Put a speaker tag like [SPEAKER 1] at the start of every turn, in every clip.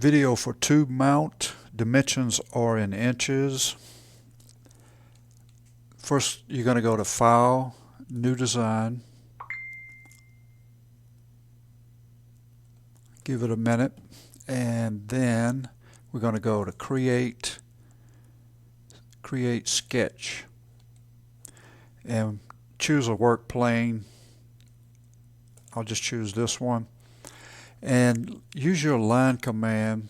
[SPEAKER 1] Video for tube mount. Dimensions are in inches. First, you're going to go to File, New Design. Give it a minute. And then we're going to go to Create Sketch. And choose a work plane. I'll just choose this one. And use your line command.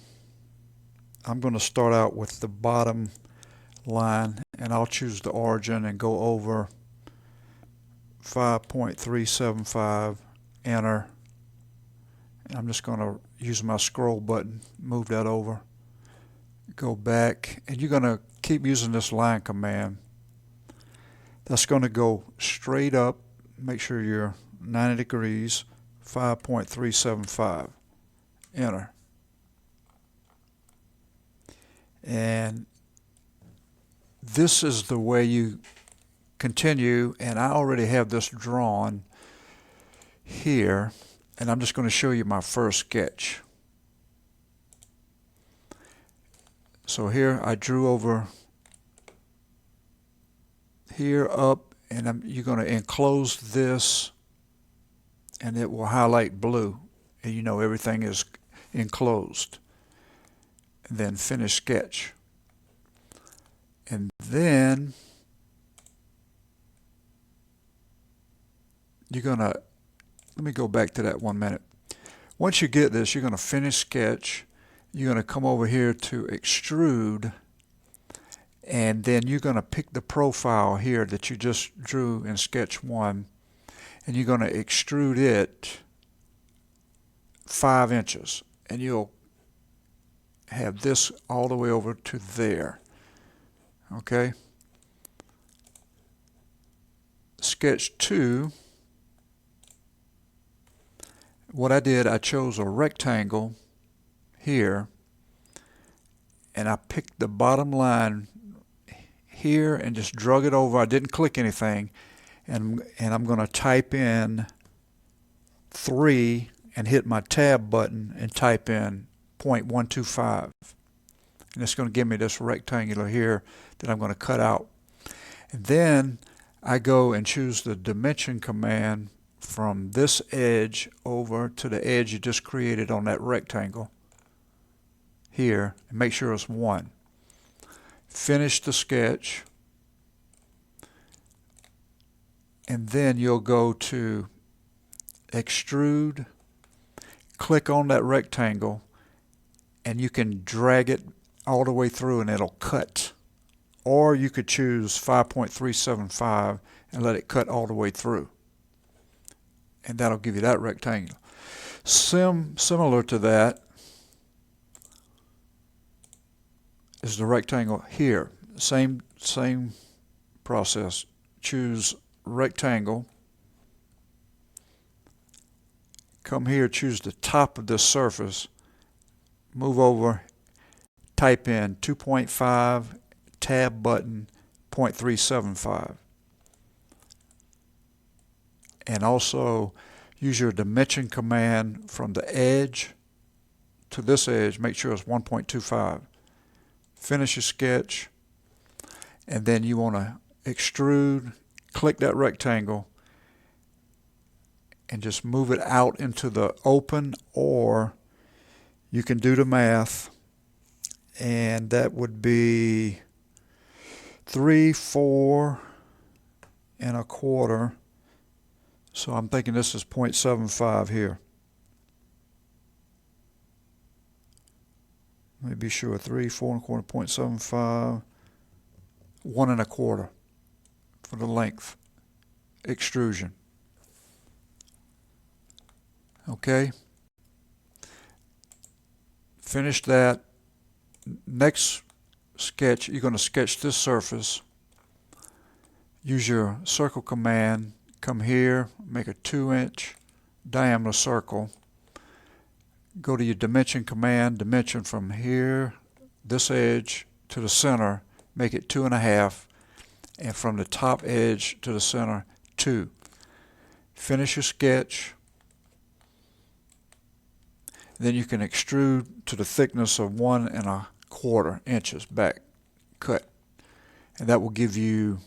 [SPEAKER 1] I'm going to start out with the bottom line, and I'll choose the origin and go over 5.375, enter. And I'm just going to use my scroll button, move that over, go back, and you're going to keep using this line command. That's going to go straight up, make sure you're 90 degrees, 5.375, enter. And this is the way you continue, and I already have this drawn here, and I'm just going to show you my first sketch. So here I drew over here up, and you're going to enclose this, and it will highlight blue, and you know everything is enclosed. And then finish sketch. And then you're going to, let me go back to that 1 minute. Once you get this, you're going to finish sketch. You're going to come over here to extrude, and then you're going to pick the profile here that you just drew in sketch 1, and you're going to extrude it 5 inches, and you'll have this all the way over to there. Okay. Sketch 2. What I did, I chose a rectangle here, and I picked the bottom line here and just drug it over. I didn't click anything, and I'm going to type in 3 and hit my tab button and type in 0.125, and it's going to give me this rectangular here that I'm going to cut out. And then I go and choose the dimension command from this edge over to the edge you just created on that rectangle here, and make sure it's 1. Finish the sketch, and then you'll go to extrude, click on that rectangle, and you can drag it all the way through and it'll cut. Or you could choose 5.375 and let it cut all the way through. And that'll give you that rectangle. Similar to that is the rectangle here. Same process. Choose rectangle. Come here, choose the top of this surface. Move over, type in 2.5, tab button, 0.375. And also use your dimension command from the edge to this edge, make sure it's 1.25. Finish your sketch, and then you want to extrude, click that rectangle, and just move it out into the open, or you can do the math, and that would be 3, 4 and a quarter. So I'm thinking this is 0.75 here. Let me be sure. 3, 4 and a quarter, 0.75, 1 and a quarter for the length. Extrusion. Okay. Finish that. Next sketch, you're going to sketch this surface. Use your circle command. Come here, make a 2-inch diameter circle. Go to your dimension command, dimension from here, this edge to the center, make it 2.5, and from the top edge to the center, 2. Finish your sketch. Then you can extrude to the thickness of 1¼ inches back cut, and that will give you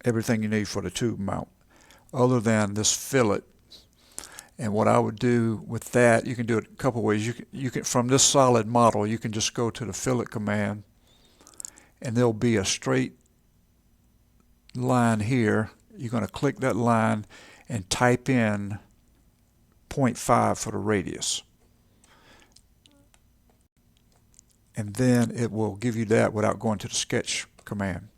[SPEAKER 1] everything you need for the tube mount, other than this fillet. And what I would do with that, you can do it a couple ways. You can from this solid model, you can just go to the fillet command, and there'll be a straight line here. You're going to click that line and type in 0.5 for the radius. And then it will give you that without going to the sketch command.